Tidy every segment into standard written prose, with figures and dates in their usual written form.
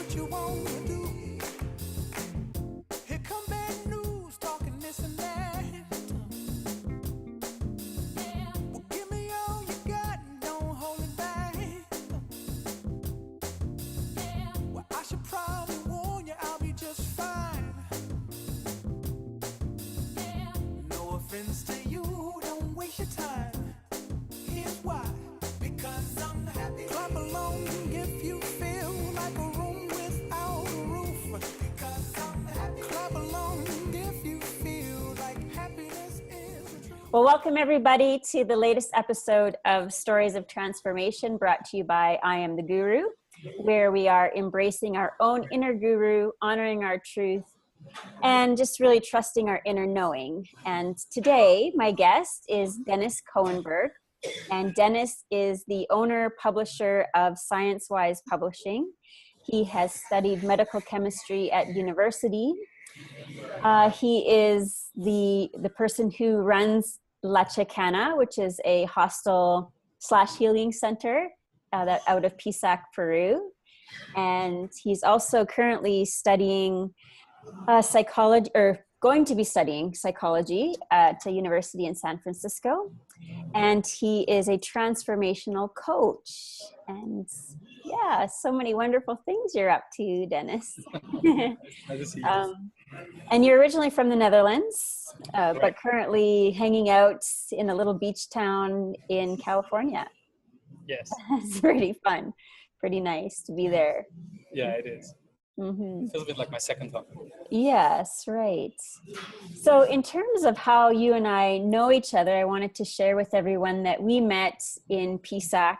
what you want to do. Here come bad news, talking this and that. Well, give me all you got and don't hold it back. Well, I should probably warn you, I'll be just fine. No offense to you, don't waste your time. Here's why. Because I'm happy. Clap along if you feel like a room without a roof. Because I'm happy. Clap along if you feel like happiness is the truth. Well, welcome everybody to the latest episode of Stories of Transformation, brought to you by I Am the Guru, where we are embracing our own inner guru, honoring our truth, and just really trusting our inner knowing. And today, my guest is Dennis Couwenberg. And Dennis is the owner, publisher of ScienceWise Publishing. He has studied medical chemistry at university. He is the person who runs La Chicana, which is a hostel/healing center out of Pisac, Peru. And he's also currently studying psychology, or going to be studying psychology at a university in San Francisco. And he is a transformational coach. And yeah, so many wonderful things you're up to, Dennis. Nice to see you. And you're originally from the Netherlands, but currently hanging out in a little beach town in California. Yes. It's pretty fun, pretty nice to be there. Yeah, it is. Mm-hmm. It feels a bit like my second home. Yes, right. So in terms of how you and I know each other, I wanted to share with everyone that we met in Pisac,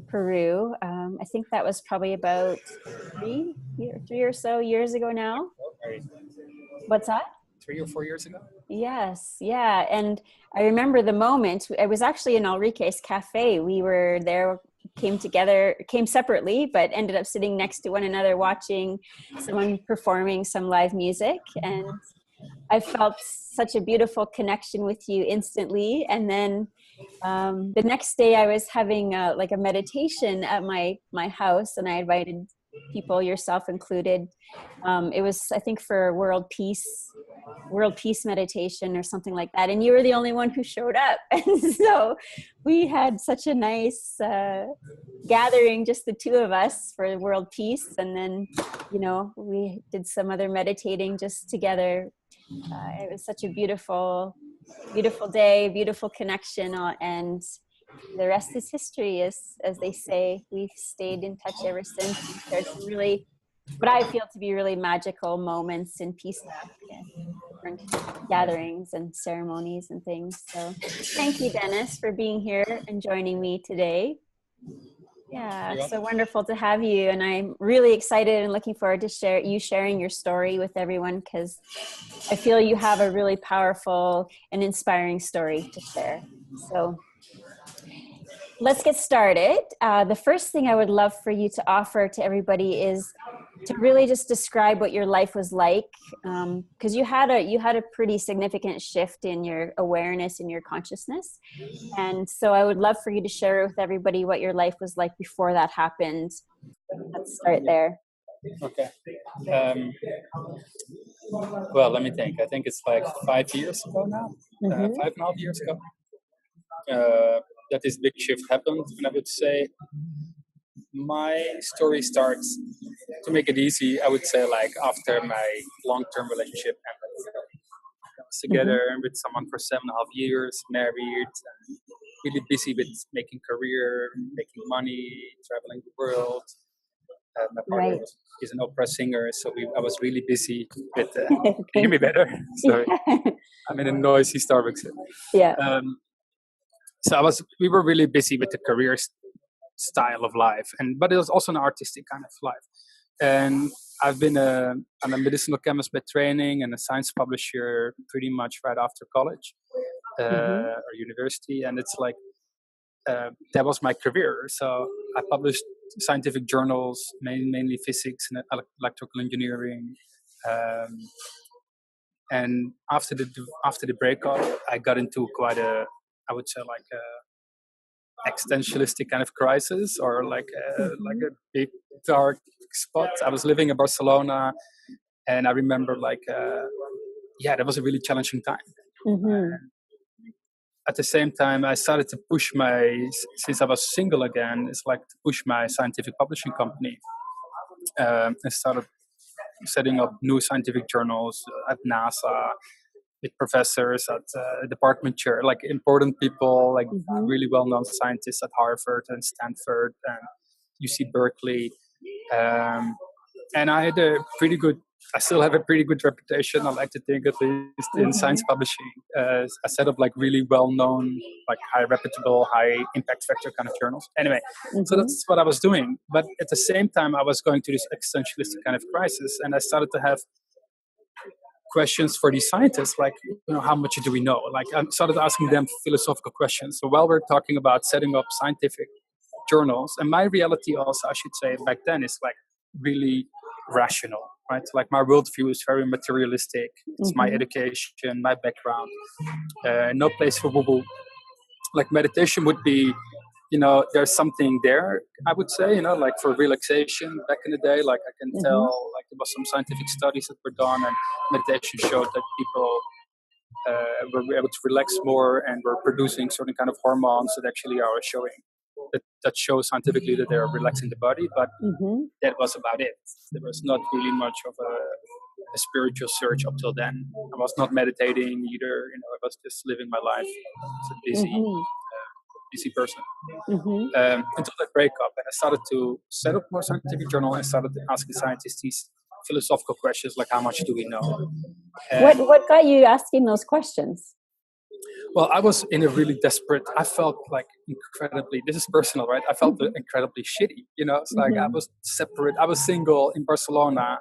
Peru. I think that was probably about three or so years ago now. Right. What's that? 3 or 4 years ago? Yes, yeah. And I remember the moment, it was actually in Enrique's Cafe. We were there, came separately, but ended up sitting next to one another watching someone performing some live music. And I felt such a beautiful connection with you instantly. And then the next day I was having like a meditation at my house, and I invited people, yourself included. It was, I think, for world peace meditation or something like that. And you were the only one who showed up. And so we had such a nice gathering, just the two of us, for world peace. And then, we did some other meditating just together. It was such a beautiful, beautiful day, beautiful connection. And the rest is history, as they say. We've stayed in touch ever since. There's some really, what I feel to be really magical moments in Pisac, different gatherings and ceremonies and things. So thank you, Dennis, for being here and joining me today. Yeah, so wonderful to have you. And I'm really excited and looking forward to sharing your story with everyone, because I feel you have a really powerful and inspiring story to share. So let's get started. The first thing I would love for you to offer to everybody is to really just describe what your life was like, because you had a pretty significant shift in your awareness and your consciousness. And so I would love for you to share with everybody what your life was like before that happened. Let's start there. Okay. Well, let me think. I think it's like 5 years ago now. 5.5 years ago. That this big shift happened. And I would say my story starts, to make it easy, I would say, like after my long-term relationship ended. I was together with someone for 7.5 years, married, really busy with making career, making money, traveling the world. My partner is an opera singer, so I was really busy with. Can you hear me better? Sorry, I'm in a noisy Starbucks. Yeah. So we were really busy with the career style of life, but it was also an artistic kind of life. And I've been I'm a medicinal chemist by training and a science publisher pretty much right after college or university. And it's like, that was my career. So I published scientific journals, mainly physics and electrical engineering. And after the breakup, I got into quite I would say, like a existentialistic kind of crisis, or like a big dark spot. I was living in Barcelona, and I remember that was a really challenging time. At the same time, I started to push since I was single again, it's like to push my scientific publishing company. I started setting up new scientific journals at NASA with professors at department chair, like important people, like really well-known scientists at Harvard and Stanford and UC Berkeley. And I had I still have a pretty good reputation, I like to think, at least in science publishing. I set up like really well-known, like high reputable, high impact factor kind of journals. Anyway, so that's what I was doing. But at the same time, I was going through this existentialistic kind of crisis, and I started to have questions for these scientists, like, how much do we know? Like, I started asking them philosophical questions. So while we're talking about setting up scientific journals, and my reality also, I should say, back then is like really rational, right? Like my worldview is very materialistic. It's my education, my background, no place for woo-woo. Like meditation would be, there's something there, I would say, like for relaxation back in the day, like I can tell, like there was some scientific studies that were done, and meditation showed that people were able to relax more and were producing certain kind of hormones that actually are showing that shows scientifically that they're relaxing the body, but that was about it. There was not really much of a spiritual search up till then. I was not meditating either, I was just living my life as a busy person until that breakup. And I started to set up more scientific journal and started asking scientists these philosophical questions like, how much do we know? What got you asking those questions? Well, I was in a really I felt like incredibly, this is personal, right? I felt incredibly shitty, it's like I was separate. I was single in Barcelona,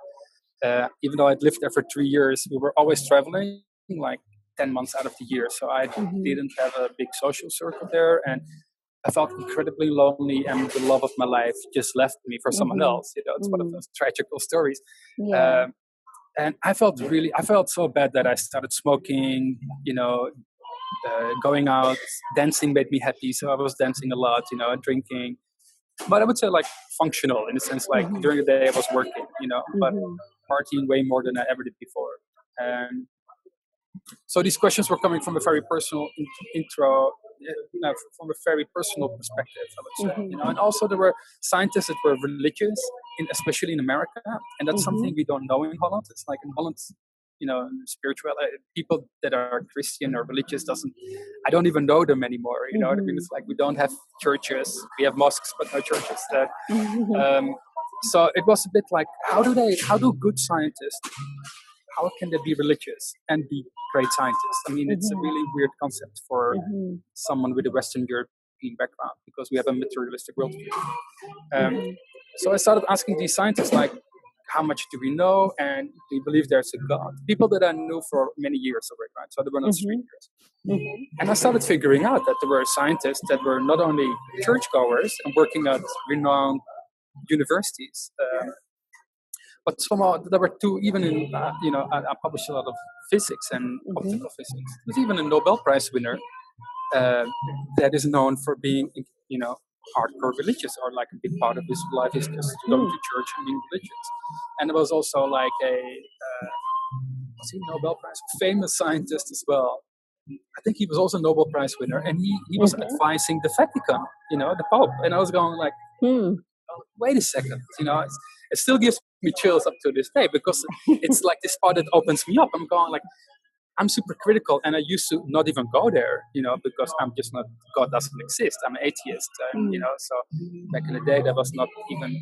even though I'd lived there for 3 years. We were always traveling, like 10 months out of the year. So I didn't have a big social circle there. And I felt incredibly lonely, and the love of my life just left me for someone else. It's one of those tragical stories. Yeah. And I felt so bad that I started smoking, going out, dancing made me happy. So I was dancing a lot, drinking. But I would say like functional in the sense, like during the day I was working, but partying way more than I ever did before. And so these questions were coming from a very personal from a very personal perspective, I would say. And also there were scientists that were religious, especially in America, and that's something we don't know in Holland. It's like in Holland, spiritual people that are Christian or religious I don't even know them anymore. You know what I mean? It's like we don't have churches. We have mosques, but no churches. So it was a bit like, how do good scientists, how can they be religious and be great scientists? I mean, it's a really weird concept for someone with a Western European background, because we have a materialistic worldview. So I started asking these scientists, like, how much do we know, and do you believe there's a God? People that I knew for many years already, right? So they were not strangers. And I started figuring out that there were scientists that were not only churchgoers and working at renowned universities, but somehow there were two, even in, I published a lot of physics and optical physics. There's even a Nobel Prize winner that is known for being, hardcore religious, or like a big part of his life is just going to church and being religious. And there was also like was he Nobel Prize? Famous scientist as well. I think he was also a Nobel Prize winner, and he was advising the Vatican, the Pope. And I was going like, wait a second, it still gives me chills up to this day, because it's like this part that opens me up. I'm going like, I'm super critical, and I used to not even go there, because I'm just not, God doesn't exist. I'm an atheist, so back in the day, that was not even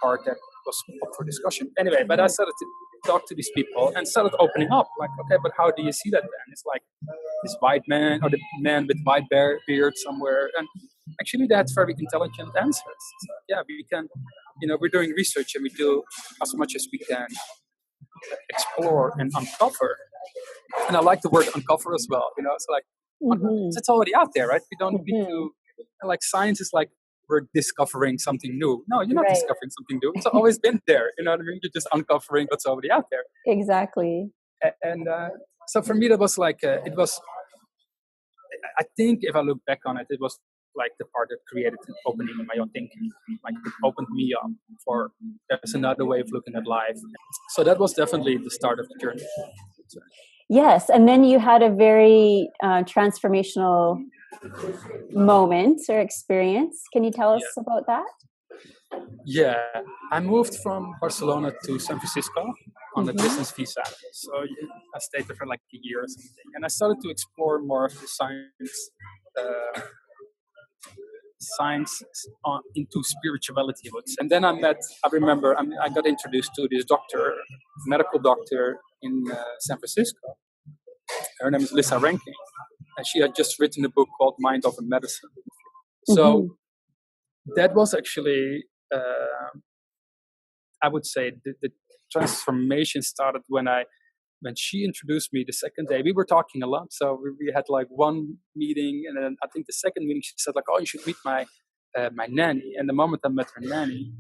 part that was up for discussion. Anyway, but I started to talk to these people and started opening up, like, okay, but how do you see that then? It's like this white man, or the man with white beard somewhere, and actually they had very intelligent answers. So, yeah, we can, we're doing research, and we do as much as we can explore and uncover. And I like the word uncover as well. It's like, it's already out there, right? We don't need to, like, science is like, we're discovering something new. No, you're not discovering something new. It's always been there. You know what I mean? You're just uncovering what's already out there. Exactly. And so for me, that was like, I think if I look back on it, it was like the part that created an opening in my own thinking. Like it opened me up for there's another way of looking at life. So that was definitely the start of the journey. Yes, and then you had a very transformational moment or experience. Can you tell us about that? Yeah, I moved from Barcelona to San Francisco on a business visa. So I stayed there for like a year or something. And I started to explore more of the science into spirituality. And then I remember I got introduced to this medical doctor in San Francisco. Her name is Lisa Rankin. And she had just written a book called Mind Over Medicine. So that was actually, I would say, the transformation started when she introduced me the second day. We were talking a lot, so we had like one meeting, and then I think the second meeting she said like, "Oh, you should meet my nanny." And the moment I met her nanny,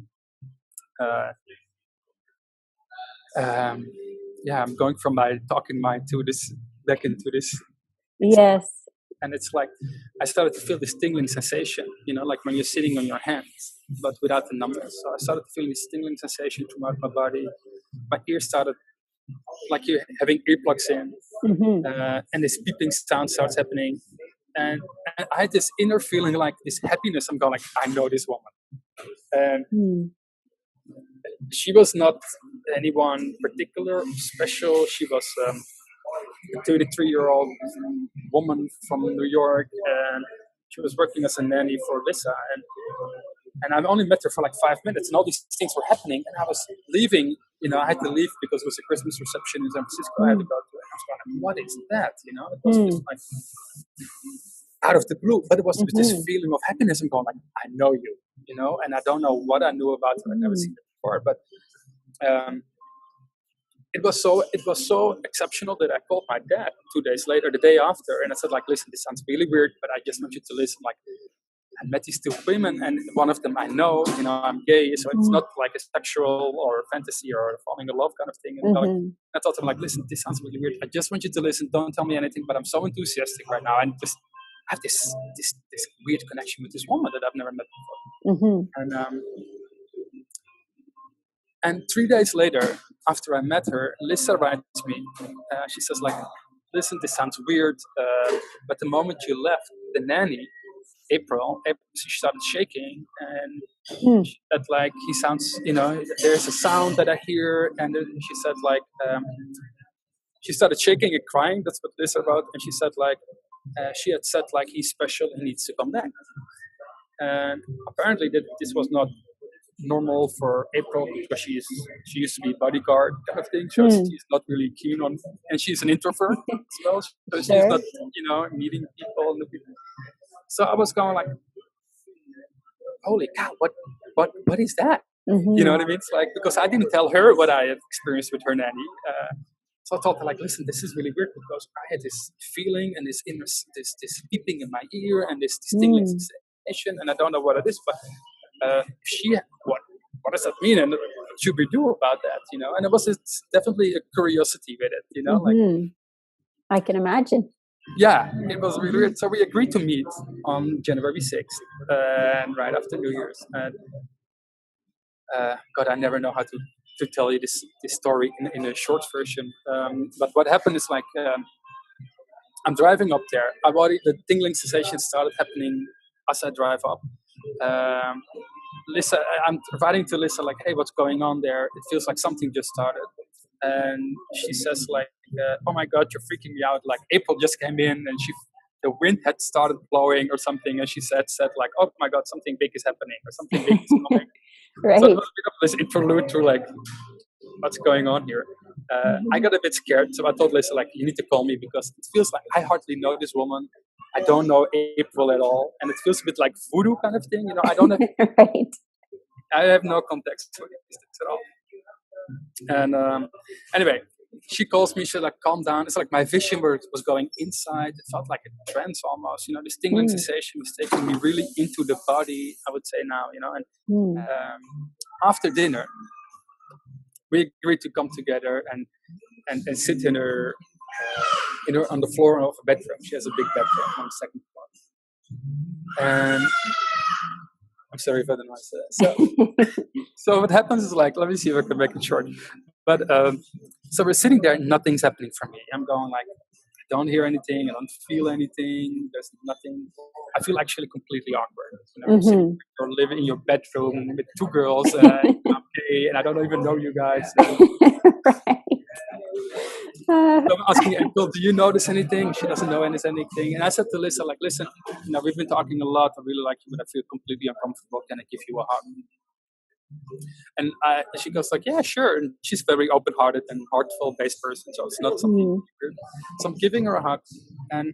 I'm going from my talking mind to this back into this. Yes. And it's like I started to feel this tingling sensation, like when you're sitting on your hands, but without the numbness. So I started to feel this tingling sensation throughout my body. My ears started like you're having earplugs in, and this beeping sound starts happening. And I had this inner feeling like this happiness. I'm going like, I know this woman. And she was not anyone particular, special. She was a 33-year-old woman from New York, and she was working as a nanny for Lisa. And I've only met her for like 5 minutes, and all these things were happening. And I was leaving, I had to leave because it was a Christmas reception in San Francisco. I had to go to it. I was going, what is that? It was just like out of the blue, but it was this feeling of happiness. I'm going like, I know you, and I don't know what I knew about her. I'd never seen it before, but it was so exceptional that I called my dad 2 days later, the day after, and I said like, listen, this sounds really weird, but I just want you to listen. Like, I met these two women, and one of them I know, I'm gay, so it's not like a sexual or a fantasy or a falling in love kind of thing. And I told them like, listen, this sounds really weird. I just want you to listen. Don't tell me anything, but I'm so enthusiastic right now, and just I have this weird connection with this woman that I've never met before. And 3 days later, after I met her, Lisa writes me. She says like, listen, this sounds weird, but the moment you left, the nanny, April, she started shaking, and she said like, he sounds, there's a sound that I hear, and then she said like, she started shaking and crying. That's what Lisa wrote, and she said like, she had said like, he's special, he needs to come back. And apparently this was not normal for April, because she used to be bodyguard kind of thing, so she's not really keen on, and she's an introvert as well, so she's not, meeting people. So I was going like, holy cow, what is that? You know what I mean? It's like, because I didn't tell her what I had experienced with her nanny. So I told her like, listen, this is really weird, because I had this feeling and this inner, this beeping in my ear and this tingling sensation, and I don't know what it is, but what does that mean, and what should we do about that? And it's definitely a curiosity with it. Like, I can imagine. Yeah, it was really weird. So we agreed to meet on January 6th, and right after New Year's. And God, I never know how to tell you this story in a short version. But what happened is like, I'm driving up there. The tingling sensation started happening as I drive up. Lisa, I'm writing to Lisa like, hey, what's going on there? It feels like something just started. And she says like, oh my God, you're freaking me out. Like, April just came in, and the wind had started blowing or something. And she said like, oh my God, something big is happening, or something big is coming. Right. So it was a bit of this interlude to like, what's going on here? I got a bit scared. So I told Lisa like, you need to call me, because it feels like I hardly know this woman. I don't know April at all. And it feels a bit like voodoo kind of thing. I don't have, right. I have no context for these things at all. And anyway, she calls me. She's like, calm down. It's like my vision was going inside. It felt like a trance almost. This tingling sensation was taking me really into the body, I would say now. And after dinner, we agreed to come together and sit in her on the floor of a bedroom. She has a big bedroom on the second floor. And I'm sorry if I don't noise that. So what happens is like, let me see if I can make it short. But so we're sitting there, and nothing's happening for me. I'm going like, I don't hear anything, I don't feel anything. There's nothing. I feel actually completely awkward. You're living in your bedroom with two girls, I'm gay, and I don't even know you guys. Right. So I'm asking Uncle, do you notice anything? She doesn't know anything. And I said to Lisa, like, listen, we've been talking a lot. I really like you, but I feel completely uncomfortable. Can I give you a hug? And she goes like, yeah, sure. And she's very open-hearted and heartful-based person, so it's not something weird. So I'm giving her a hug, and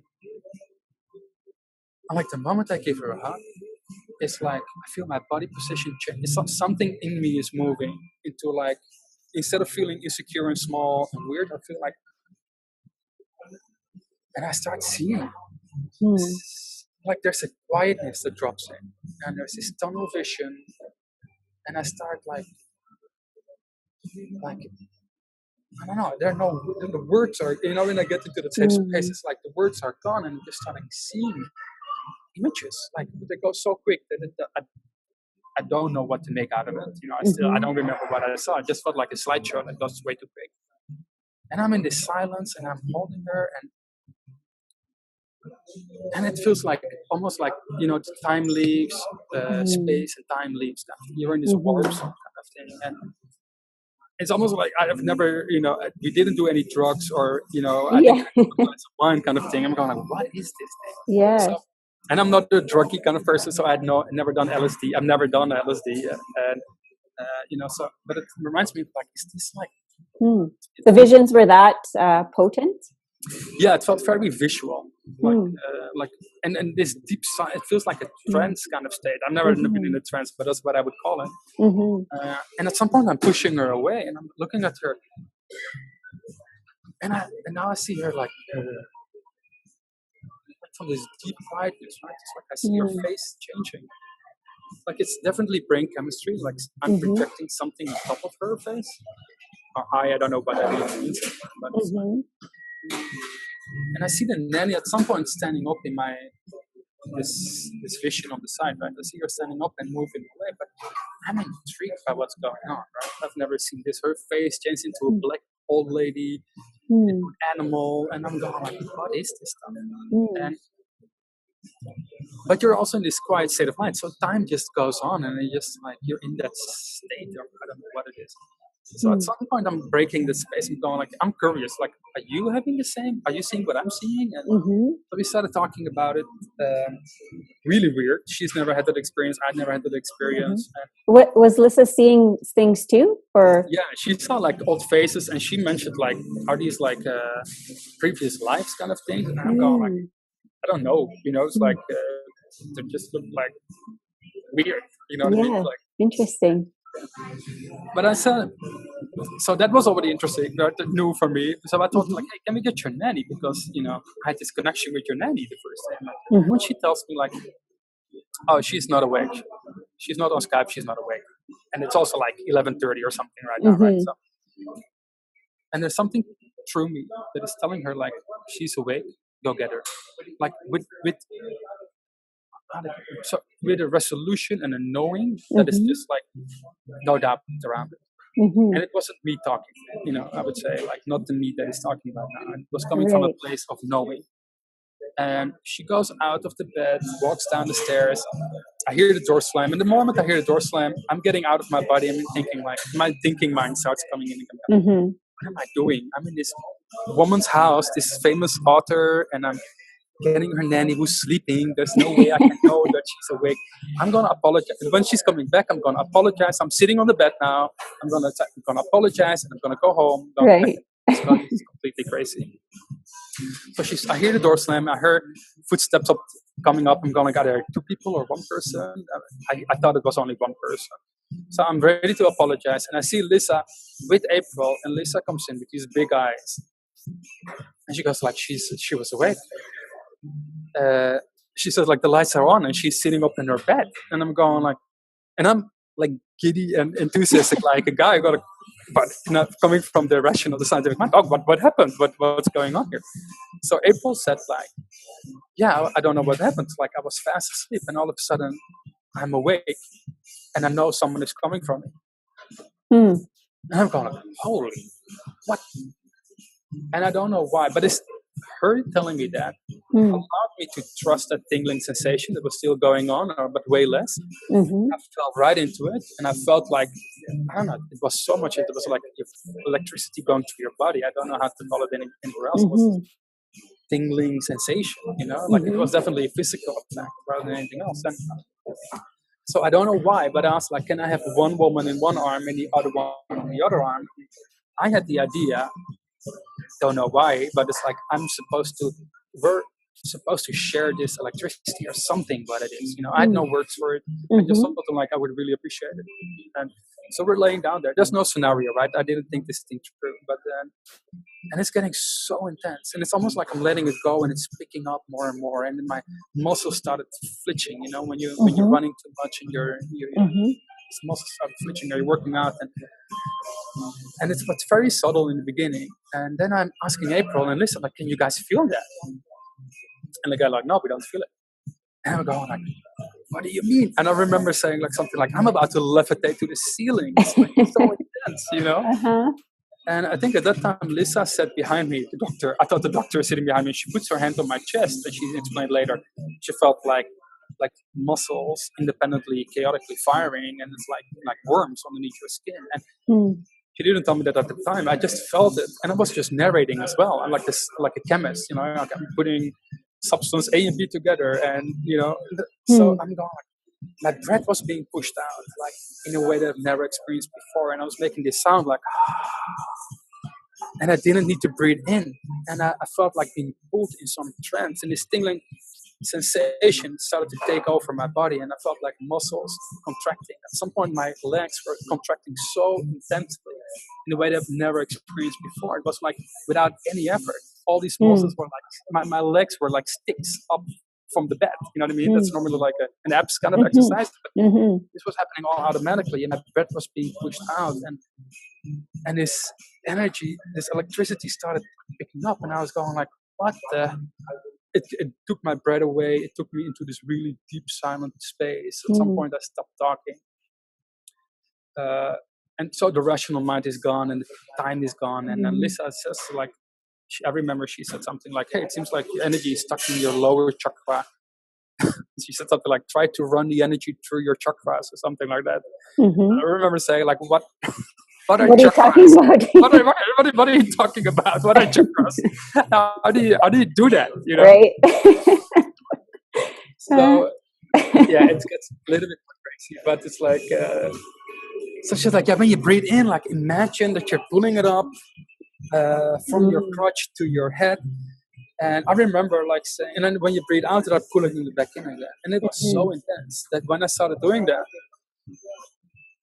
like the moment I give her a hug, it's like I feel my body position change. It's something in me is moving into like, instead of feeling insecure and small and weird, I feel like, and I start seeing like there's a quietness that drops in, and there's this tunnel vision, and I start like I don't know. There are no the words are when I get into the safe space, it's like the words are gone, and I'm just starting seeing images. Like they go so quick that I don't know what to make out of it. I don't remember what I saw. I just felt like a slideshow that goes way too quick. And I'm in this silence, and I'm holding her, and it feels like almost like time leaves, space and time leaves. You're in this warp zone kind of thing, and it's almost like I've never, we didn't do any drugs or, I think it's a wine kind of thing. I'm going like, what is this thing? Yeah. So, and I'm not a druggy kind of person, so I've never done LSD. I've never done LSD, and so. But it reminds me of like, is this like? The visions were that potent? Yeah, it felt very visual, and this deep it feels like a trance kind of state. I've never been in a trance, but that's what I would call it. And at some point, I'm pushing her away, and I'm looking at her, and now I see her like from this deep quietness, right? It's like I see her face changing. Like it's definitely brain chemistry. Like I'm projecting something on top of her face. Or I don't know what that really means, but. And I see the nanny at some point standing up in my this vision on the side, right? I see her standing up and moving away, but I'm intrigued by what's going on, right? I've never seen this. Her face changed into a black old lady, into an animal, and I'm going like, what is this stuff? But you're also in this quiet state of mind, so time just goes on, and you're in that state of I don't know what it is. So at some point, I'm breaking the space and going like, I'm curious, like, are you having the same? Are you seeing what I'm seeing? And so we started talking about it. Really weird. She's never had that experience. I'd never had that experience. What was Lisa seeing things too, or? Yeah, she saw like old faces, and she mentioned like, are these like previous lives kind of things? And I'm going like, I don't know. It's like they just look like weird. You know what I mean? Like interesting. But I said, so that was already interesting, right? New for me. So I told her, like, hey, can we get your nanny? Because, I had this connection with your nanny the first time. When she tells me, like, oh, she's not awake. She's not on Skype. She's not awake. And it's also like 11:30 or something right now, right? So, and there's something through me that is telling her, like, she's awake. Go get her. Like, with a resolution and a knowing that is just like no doubt around it. And it wasn't me talking, I would say, like not the me that is talking about now. It was coming from a place of knowing. And she goes out of the bed, walks down the stairs. I hear the door slam. And the moment I hear the door slam, I'm getting out of my body. I'm thinking like, my thinking mind starts coming in again. What am I doing? I'm in this woman's house, this famous author, and I'm getting her nanny who's sleeping. There's no way I can know that she's awake. I'm going to apologize. When she's coming back, I'm going to apologize. I'm sitting on the bed now. I'm going to apologize, and I'm going to go home. Right. It's completely crazy. So I hear the door slam. I heard footsteps coming up. I'm going, are there two people or one person? I thought it was only one person. So I'm ready to apologize. And I see Lisa with April, and Lisa comes in with these big eyes. And she goes like, she was awake. She says like the lights are on, and she's sitting up in her bed, and I'm going like, and I'm like giddy and enthusiastic like a guy. but not coming from the rational, the scientific mind. Oh, what happened? What's going on here? So April said like, yeah, I don't know what happened. Like I was fast asleep, and all of a sudden I'm awake, and I know someone is coming from me. And I'm going, holy, what? And I don't know why, but it's her telling me that allowed me to trust that tingling sensation that was still going on, but way less. I fell right into it, and I felt like, I don't know, it was so much, it was like electricity going through your body. I don't know how to call it anywhere else. It was tingling sensation, like it was definitely a physical effect rather than anything else. And so I don't know why, but I was like, can I have one woman in one arm and the other one on the other arm? I had the idea, don't know why, but it's like we're supposed to share this electricity or something, what it is. I had no words for it. I just thought something like I would really appreciate it. And so we're laying down there. There's no scenario, right? I didn't think this thing through, but then, and it's getting so intense, and it's almost like I'm letting it go, and it's picking up more and more, and then my muscles started flinching. When you're running too much, and your muscles started flinching, or you're working out, and it's very subtle in the beginning. And then I'm asking April and listen, like, can you guys feel that? And the guy like, no, we don't feel it. And I'm going like, what do you mean? And I remember saying like something like, I'm about to levitate to the ceiling. It's like so intense, And I think at that time, Lisa sat behind me, the doctor. I thought the doctor was sitting behind me. She puts her hand on my chest, and she explained later. She felt like muscles independently, chaotically firing, and it's like worms underneath your skin. And she didn't tell me that at the time. I just felt it, and I was just narrating as well. I'm like a chemist, like I'm putting substance A and B together, and so I'm going. My breath was being pushed out, like in a way that I've never experienced before, and I was making this sound like, and I didn't need to breathe in, and I felt like being pulled in some trance, and this tingling sensation started to take over my body, and I felt like muscles contracting. At some point, my legs were contracting so intensely in a way that I've never experienced before. It was like without any effort. All these muscles were like, my legs were like sticks up from the bed. You know what I mean? That's normally like an abs kind of exercise. But this was happening all automatically, and my breath was being pushed out, and this energy, this electricity started picking up, and I was going like, what the? It took my breath away. It took me into this really deep, silent space. At some point, I stopped talking. And so the rational mind is gone, and the time is gone. And then Lisa says, like, I remember she said something like, hey, it seems like your energy is stuck in your lower chakra. She said something like, try to run the energy through your chakras or something like that. I remember saying, like, what are you talking about? what are you talking about? What are chakras? How do you do that? Right. So yeah, it gets a little bit crazy, but it's like so she's like, yeah, when you breathe in, like imagine that you're pulling it up from your crotch to your head. And I remember like saying, and then when you breathe out, you're pulling it back in again. And it was so intense that when I started doing that,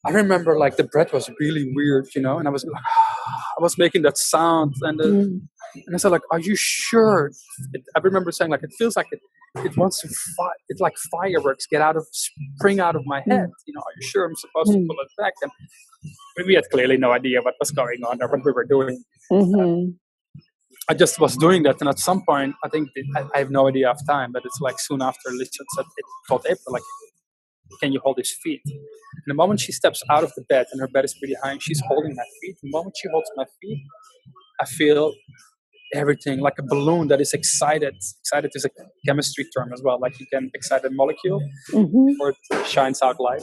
I remember like the breath was really weird, and I was making that sound, and I said like, are you sure? I remember saying like, it feels like it wants to it's like fireworks spring out of my head. Are you sure I'm supposed to pull it back? And we had clearly no idea what was going on or what we were doing. I just was doing that, and at some point, I think I have no idea of time, but it's like soon after Lisa said, it told April like, can you hold his feet? And the moment she steps out of the bed, and her bed is pretty high, and she's holding my feet, the moment she holds my feet, I feel everything like a balloon that is excited. Excited is a chemistry term as well. Like you can excite a molecule or it shines out light.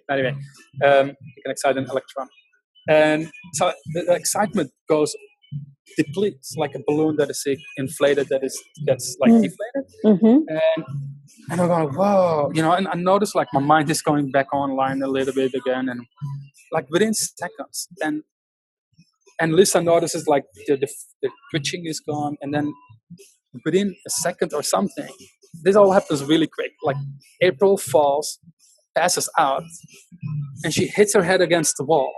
Anyway, you can excite an electron. And so the excitement depletes like a balloon that is inflated, gets like deflated. And I'm going, whoa, and I notice like my mind is going back online a little bit again, and like within seconds. And Lisa notices like the twitching is gone, and then within a second or something, this all happens really quick. Like April falls, passes out, and she hits her head against the wall,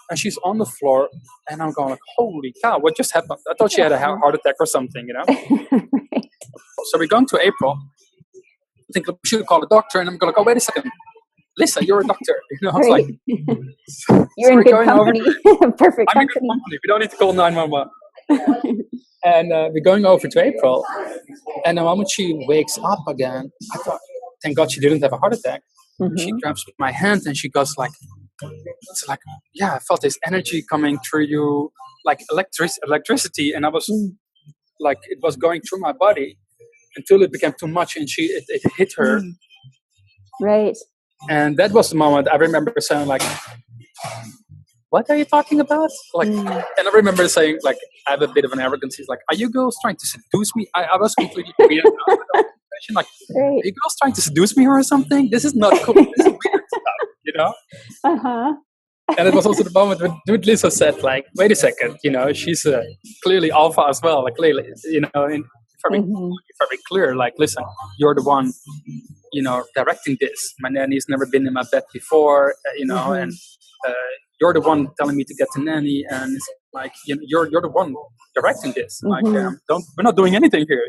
and she's on the floor, and I'm going like, holy cow, what just happened? I thought she had a heart attack or something, So we're going to April. I think we should call a doctor, and I'm going to go, wait a second. Lisa, you're a doctor. I was like, you're in we're good going over company. Perfect I'm in good company. company. We don't need to call 911. And we're going over to April. And the moment she wakes up again, I thought, thank God she didn't have a heart attack. She grabs my hand and she goes like, it's like, yeah, I felt this energy coming through you, like electricity. And I was like, it was going through my body until it became too much and it hit her. Right. And that was the moment I remember saying like, what are you talking about? Like, and I remember saying like, I have a bit of an arrogance. He's like, are you girls trying to seduce me? I was completely weirded out with that question. Like, are you girls trying to seduce me or something? This is not cool. This is weird stuff, Uh-huh. And it was also the moment when Lisa said like, wait a second, she's clearly alpha as well. Like clearly, and very clear. Like, listen, you're the one, directing this. My nanny's never been in my bed before, and you're the one telling me to get the nanny, and it's like you're the one directing this. Like, we're not doing anything here,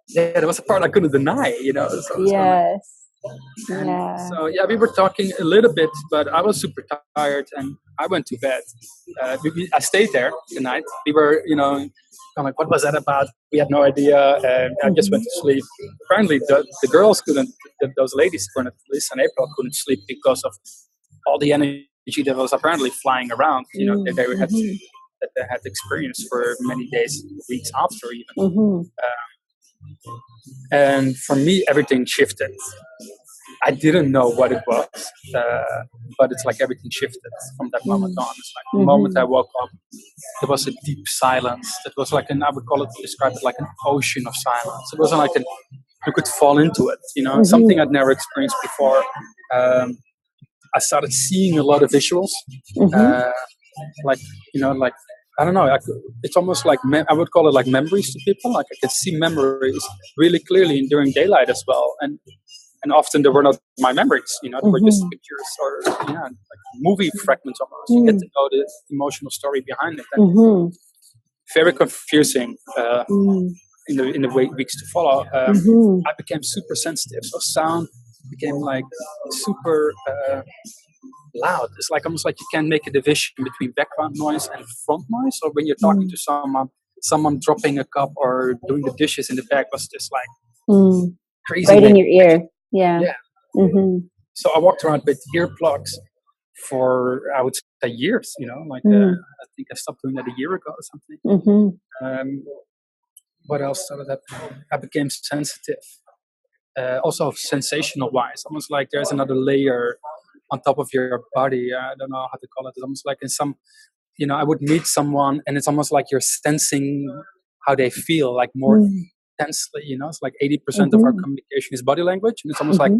Yeah, there was a part I couldn't deny, So yes. So we were talking a little bit, but I was super tired and I went to bed. I stayed there the night. We were, I'm like, what was that about? We had no idea, and I just went to sleep. Apparently, the girls couldn't, those ladies, Lisa and April, couldn't sleep because of all the energy that was apparently flying around. That they had experienced for many days, weeks after even. And for me, everything shifted. I didn't know what it was, but it's like everything shifted from that moment on. It's like the moment I woke up, there was a deep silence. It was like I would describe it like an ocean of silence. It wasn't like you could fall into it, something I'd never experienced before. I started seeing a lot of visuals, like I don't know. It's almost like I would call it like memories to people. Like I could see memories really clearly during daylight as well, and often they were not my memories. They were just pictures or like movie fragments almost. You get to know the emotional story behind it. And very confusing in the weeks to follow. I became super sensitive, so sound became like super loud. It's like almost like you can't make a division between background noise and front noise. Or when you're talking to someone dropping a cup or doing the dishes in the back was just like crazy. Right in your ear. Yeah. So I walked around with earplugs for, I would say, years. I think I stopped doing that a year ago or something. What else started happening? I became sensitive. Also sensational wise, almost like there's another layer on top of your body. I don't know how to call it. It's almost like in some, I would meet someone and it's almost like you're sensing how they feel, like more intensely. It's like 80% of our communication is body language, and it's almost like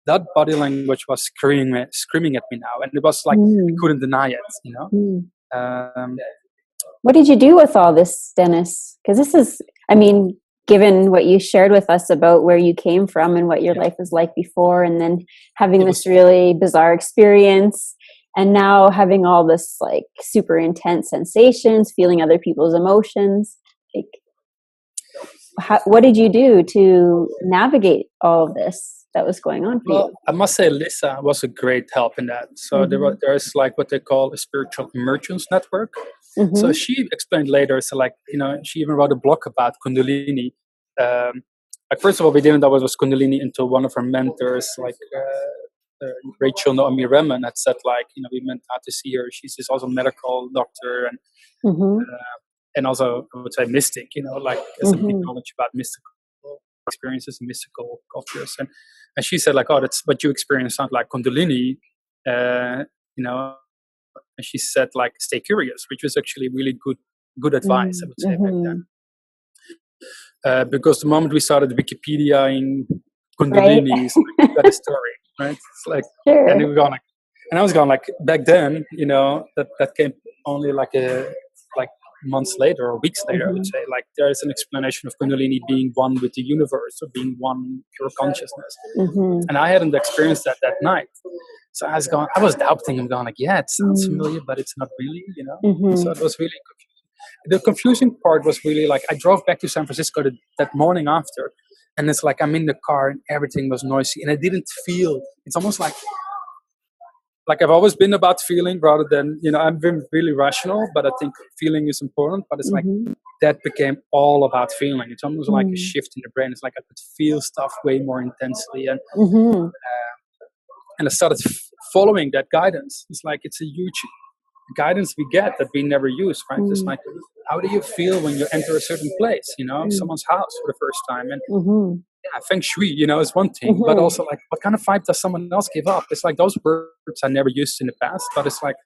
that body language was screaming at me now, and it was like I couldn't deny it. What did you do with all this, Dennis? Because this is, given what you shared with us about where you came from and what your life was like before, and then having this really bizarre experience, and now having all this like super intense sensations, feeling other people's emotions, what did you do to navigate all of this that was going on for you? I must say Lisa was a great help in that. So there's like what they call a spiritual emergence network. So she explained later, so like, she even wrote a blog about kundalini. Like first of all, we didn't know what was kundalini until one of her mentors, like Rachel Naomi Remen, had said like, we meant out to see her. She's also a medical doctor and also I would say mystic, like has a big knowledge about mystical experiences and mystical cultures. And she said like, oh, that's what you experience sounds like kundalini, and she said like, stay curious, which was actually really good advice, I would say back then. Because the moment we started Wikipedia-ing kundalini, it's like, you got a story, right? It's like, and we were going like, and I was going like, back then, that came only like months later or weeks later, I would say, like there is an explanation of kundalini being one with the universe or being one pure consciousness. And I hadn't experienced that night. So I was doubting. I'm going like, yeah, it sounds familiar, but it's not really, So it was really confusing. The confusing part was really like, I drove back to San Francisco that morning after, And it's like I'm in the car and everything was noisy, and I didn't feel. It's almost like I've always been about feeling rather than, I've been really rational, but I think feeling is important. But it's like that became all about feeling. It's almost like a shift in the brain. It's like I could feel stuff way more intensely, and I started following that guidance. It's like it's a huge guidance we get that we never use, right? It's like, how do you feel when you enter a certain place, someone's house for the first time? And yeah, feng shui, is one thing, but also like, what kind of vibe does someone else give up? It's like those words I never used in the past, but it's like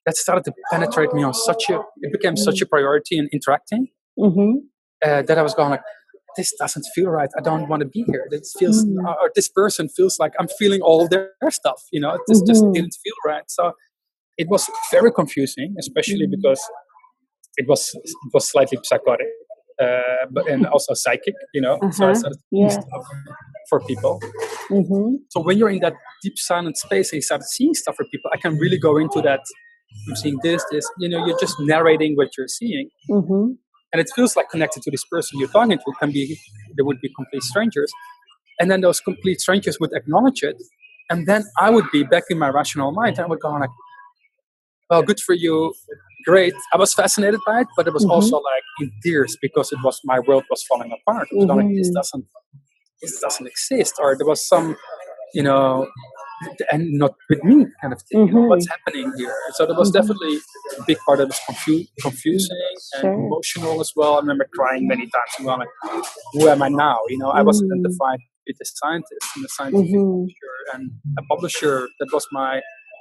that started to penetrate me on it became such a priority in interacting that I was going like, this doesn't feel right. I don't want to be here. This feels, or this person feels like I'm feeling all their stuff, this just didn't feel right. So it was very confusing, especially because it was slightly psychotic, and also psychic, So I started to see stuff for people. So when you're in that deep silent space and you start seeing stuff for people, I can really go into that. I'm seeing this, you're just narrating what you're seeing. And it feels like connected to this person you're talking to. They would be complete strangers. And then those complete strangers would acknowledge it. And then I would be back in my rational mind and I would go like, well, good for you. Great. I was fascinated by it, but it was also like in tears because my world was falling apart. It was like, this doesn't exist. Or there was some, and not with me kind of thing. What's happening here? So there was definitely a big part that was confusing and emotional as well. I remember crying many times and going like, who am I now? I was identified with a scientist and a scientific publisher, and a publisher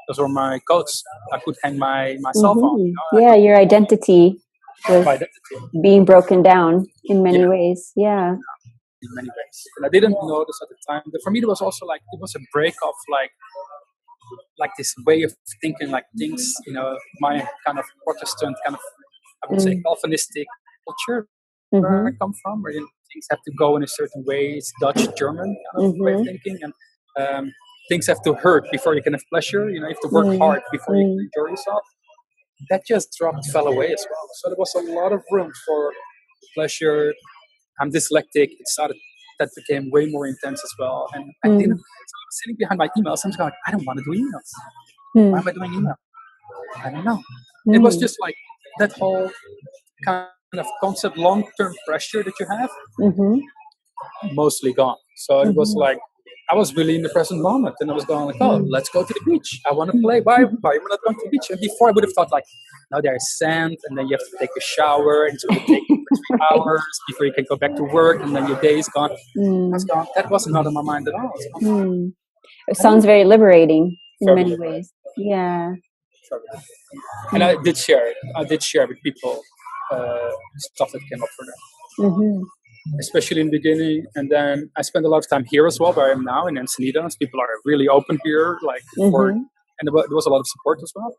those were my coats. I could hang myself on. Your identity was my identity. being broken down in many ways. Yeah. In many ways. And I didn't notice at the time. But for me, it was also like, it was a break of like this way of thinking, like things, my kind of Protestant kind of, I would say, Calvinistic culture where I come from, where things have to go in a certain way. It's Dutch, German kind of way of thinking. And things have to hurt before you can have pleasure. You have to work hard before you can enjoy yourself. That just fell away as well. So there was a lot of room for pleasure. I'm dyslexic. That became way more intense as well. And I didn't. So I was sitting behind my emails. I'm just like, I don't want to do emails. Why am I doing email? I don't know. It was just like that whole kind of concept, long-term pressure that you have, mostly gone. So it was like, I was really in the present moment, and I was going like, oh, let's go to the beach. I want to play. Why am I not going to the beach? And before I would have thought like, now there's sand, and then you have to take a shower, and it's going to take 3 hours before you can go back to work, and then your day is gone. That wasn't out of my mind at all. It sounds very liberating in many ways. Yeah. And I did share with people stuff that came up for them. Especially in the beginning, and then I spent a lot of time here as well, where I am now in Encinitas. People are really open here, and there was a lot of support as well.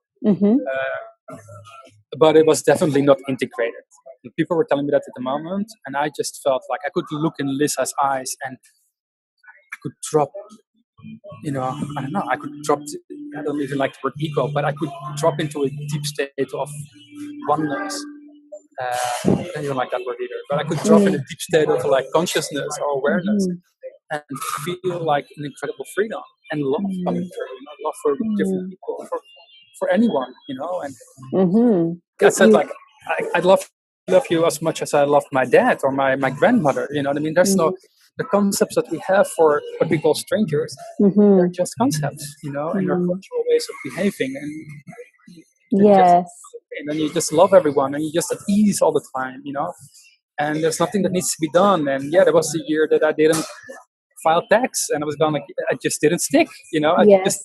But it was definitely not integrated. The people were telling me that at the moment, and I just felt like I could look in Lisa's eyes and I could drop. I don't know. I could drop. I don't even like the word ego, but I could drop into a deep state of oneness. I don't like that word either, but I could drop in a deep state of like consciousness or awareness and feel like an incredible freedom and love coming through, love for different people, for anyone, and I said like, I love you as much as I loved my dad or my grandmother, you know what I mean? There's the concepts that we have for what we call strangers, they're just concepts, and they're cultural ways of behaving, and and then you just love everyone and you're just at ease all the time, and there's nothing that needs to be done. And there was a year that I didn't file tax, and I was going like, I just didn't stick, just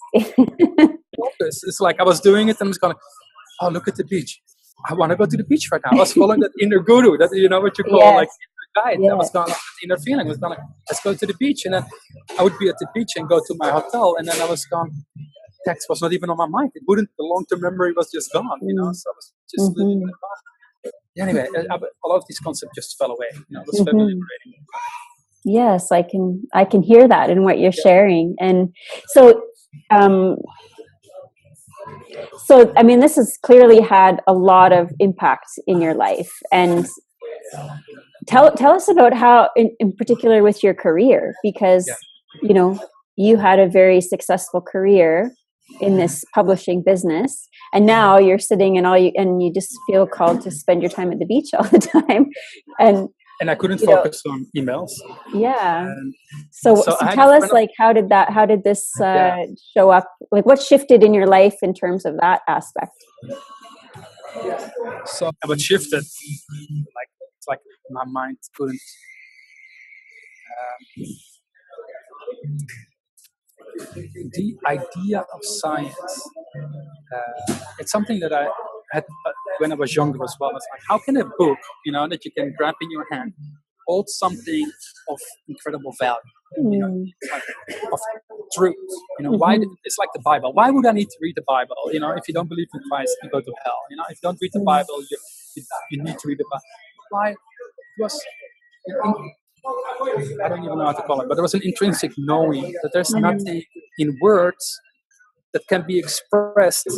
it's like I was doing it and I was going, oh, look at the beach, I want to go to the beach right now. I was following that inner guru, that what you call like inner guide. I was going like, inner feeling, I was going like, let's go to the beach. And then I would be at the beach and go to my hotel, and then I was gone. Text was not even on my mind. It wouldn't. The long-term memory was just gone. So I was just living in it. Anyway, a lot of these concepts just fell away. It was very liberating. Yes, I can hear that in what you're sharing. And so I mean, this has clearly had a lot of impact in your life, and Tell us about how, in particular, with your career, because you know you had a very successful career in this publishing business, and now you're sitting and you just feel called to spend your time at the beach all the time, and I couldn't focus on emails. Yeah. And so tell us, like, how did this show up? Like, what shifted in your life in terms of that aspect? So what shifted, like, it's like my mind couldn't. The idea of science, it's something that I had when I was younger as well. It's like, how can a book, that you can grab in your hand, hold something of incredible value, like, of truth? Why? It's like the Bible. Why would I need to read the Bible? If you don't believe in Christ, you go to hell. If you don't read the Bible, you need to read the Bible. Why? It was. I don't even know how to call it, but there was an intrinsic knowing that there's nothing in words that can be expressed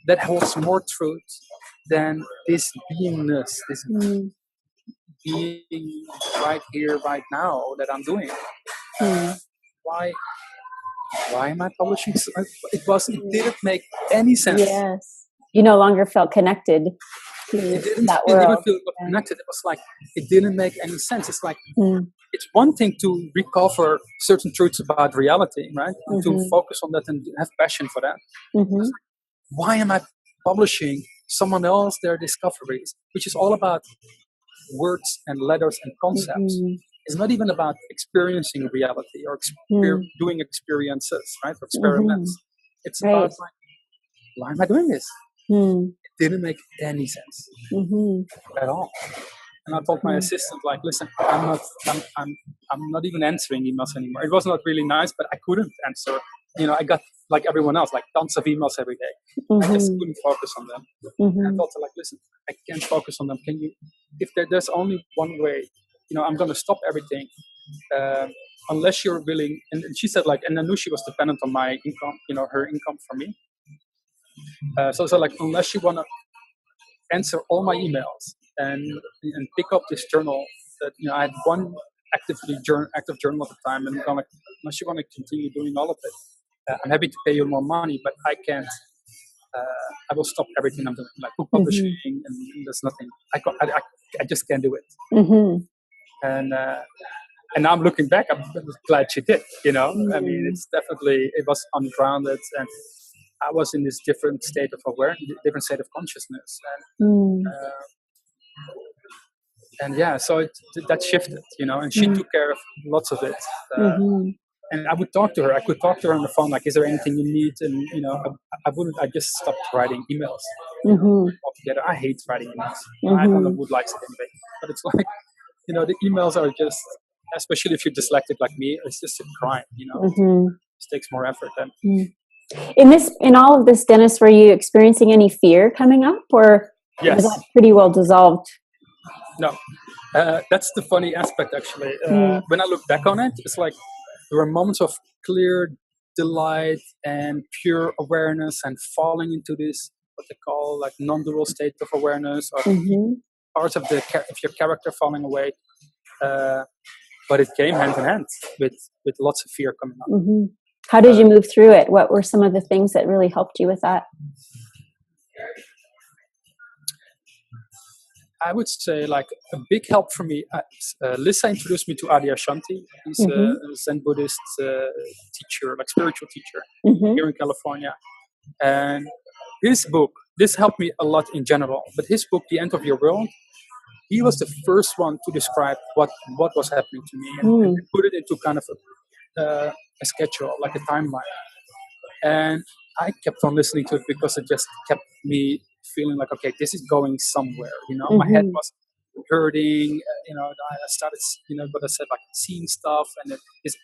that holds more truth than this beingness, this being right here, right now that I'm doing. Why am I publishing? It didn't make any sense. Yes, you no longer felt connected to that world. It didn't feel connected. It was like it didn't make any sense. It's like it's one thing to recover certain truths about reality, right? To focus on that and have passion for that. Like, why am I publishing someone else their discoveries, which is all about words and letters and concepts? It's not even about experiencing reality or doing experiences, right? Or experiments. It's about, like, why am I doing this? It didn't make any sense at all. And I told my assistant, like, listen, I'm not even answering emails anymore. It was not really nice, but I couldn't answer. I got, like everyone else, like tons of emails every day. I just couldn't focus on them. And I told her, like, listen, I can't focus on them. Can you, if there's only one way, I'm going to stop everything, unless you're willing. And she said, like, and I knew she was dependent on my income, her income from me. So like, unless you want to answer all my emails and pick up this journal that, I had one active journal at the time, and I'm like, unless you want to continue doing all of it, I'm happy to pay you more money, but I can't. I will stop everything I'm doing, like book publishing, and there's nothing. I just can't do it. And now I'm looking back, I'm glad she did. I mean, it was ungrounded, and I was in this different state of awareness, different state of consciousness, and yeah, so that shifted, and she took care of lots of it. And I would talk to her. I could talk to her on the phone, like, is there anything you need? And, I wouldn't, I just stopped writing emails altogether. I hate writing emails. I don't know who likes it anyway. But it's like, the emails are just, especially if you're dyslexic like me, it's just a crime, It takes more effort than. In all of this, Dennis, were you experiencing any fear coming up, or was that pretty well dissolved? No, that's the funny aspect, actually. When I look back on it, it's like there were moments of clear delight and pure awareness and falling into this, what they call, like, non-dual state of awareness, or parts of your character falling away. But it came hand in hand with lots of fear coming up. How did you move through it? What were some of the things that really helped you with that? I would say, like, a big help for me, Lisa introduced me to Adyashanti. He's a Zen Buddhist teacher, like spiritual teacher here in California. And his book, this helped me a lot in general, but his book, The End of Your World, he was the first one to describe what was happening to me and put it into kind of a schedule, like a timeline. And I kept on listening to it because it just kept me feeling like, okay, this is going somewhere. My head was hurting. I started, what I said, like, seeing stuff, and this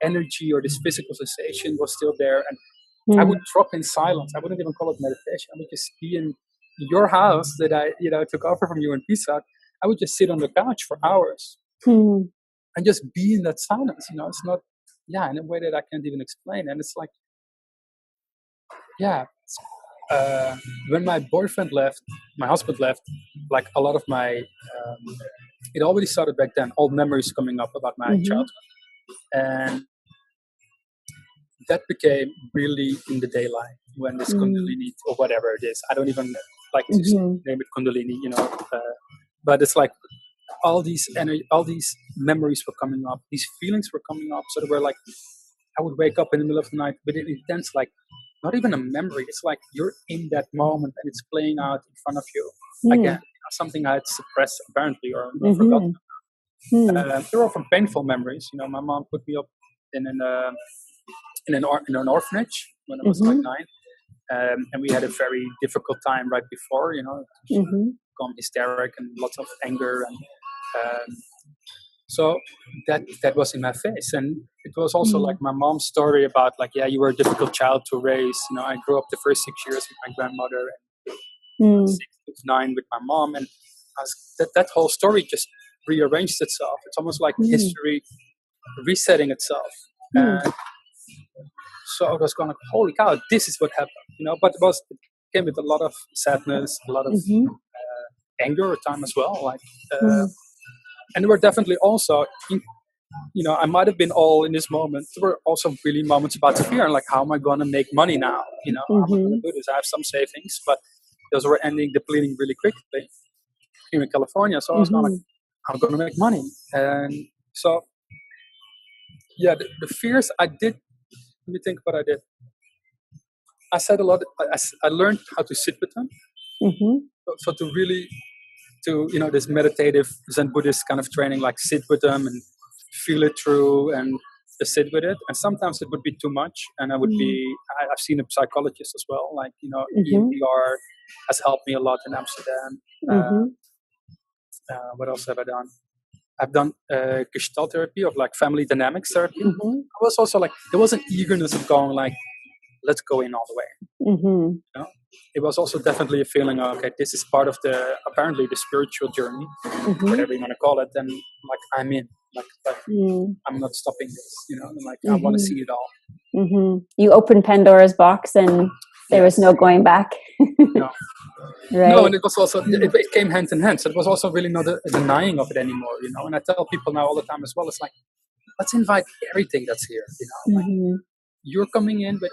energy or this physical sensation was still there. And I would drop in silence. I wouldn't even call it meditation. I would just be in your house that I, took over from you in Pisa. I would just sit on the couch for hours and just be in that silence. It's not, in a way that I can't even explain. And it's like, when my boyfriend left, my husband left, like a lot of my, it already started back then, old memories coming up about my childhood. And that became really in the daylight when this kundalini or whatever it is. I don't even like to name it kundalini, but it's like all these energy, all these memories were coming up, these feelings were coming up. So they were like, I would wake up in the middle of the night with an intense, like, not even a memory. It's like you're in that moment and it's playing out in front of you. Again, something I had suppressed apparently or forgotten. They're often painful memories. My mom put me up in an orphanage when I was like 9, and we had a very difficult time right before. Become hysteric and lots of anger, and so that was in my face. And it was also like my mom's story about like, yeah, you were a difficult child to raise. I grew up the first 6 years with my grandmother, and 6 to 9 with my mom, and that whole story just rearranged itself. It's almost like history resetting itself. So I was going, holy cow, this is what happened, but it came with a lot of sadness, a lot of anger at time as well. Like, and there were definitely also, I might have been all in this moment. There were also really moments about fear, like, how am I going to make money now? How am I going to do this? I have some savings, but those were depleting really quickly here in California. So I was going, I'm going to make money. And so, yeah, the fears I did. Let me think what I did. I said a lot. I learned how to sit with them. So this meditative Zen Buddhist kind of training, like sit with them and feel it through and just sit with it. And sometimes it would be too much. And I would I've seen a psychologist as well. Like, EMDR has helped me a lot in Amsterdam. What else have I done? I've done Gestalt therapy of like family dynamics therapy. It was also like, there was an eagerness of going like, let's go in all the way. It was also definitely a feeling of, okay, this is part of apparently the spiritual journey, whatever you want to call it. And like, I'm in, like I'm not stopping this, like I want to see it all. You opened Pandora's box and there was no going back. No. Right. No, and it was also, it came hand in hand. So it was also really not a denying of it anymore, And I tell people now all the time as well, it's like, let's invite everything that's here, Like, you're coming in with